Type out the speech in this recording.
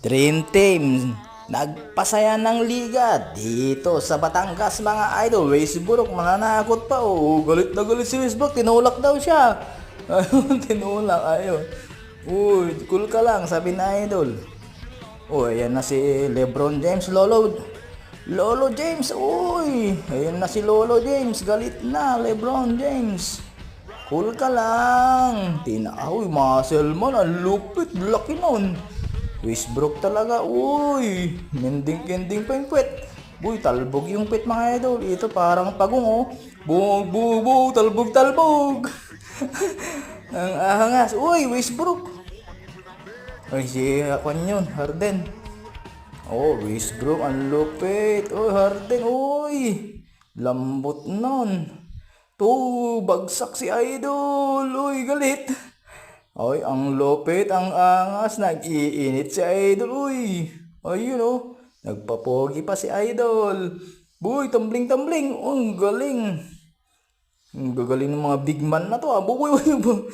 Dream Team, nagpasaya ng liga dito sa Batangas mga idol. Westbrook mananakot pa. Galit na galit si Westbrook, tinulak daw siya. Ayun, tinulak, ayun. Uy, cool ka lang, sabi na idol. Ayan na si Lebron James, Lolo James, uy. Ayan na si Lolo James, galit na Lebron James. Cool ka lang. Uy, muscle man, ang lupit, laki nun. Westbrook talaga, uy. Mending-kending pa yung puwet. Uy, talbog yung puwet mga idol. Ito parang pagong, oh. Bug, talbog. Ang ahangas. Uy, Westbrook. Ay, si Akwan yun, Harden. Westbrook, ang lupit. Harden, uy. Lambot nun. Bagsak si idol. Uy, galit. Ay, ang lupit, ang angas, nag-iinit si idol, uy. Ayun, oh. Nagpapogi pa si idol. Boy, tumbling. Ang galing. Ang gagaling ng mga big man na to, ah. Boy, hilo.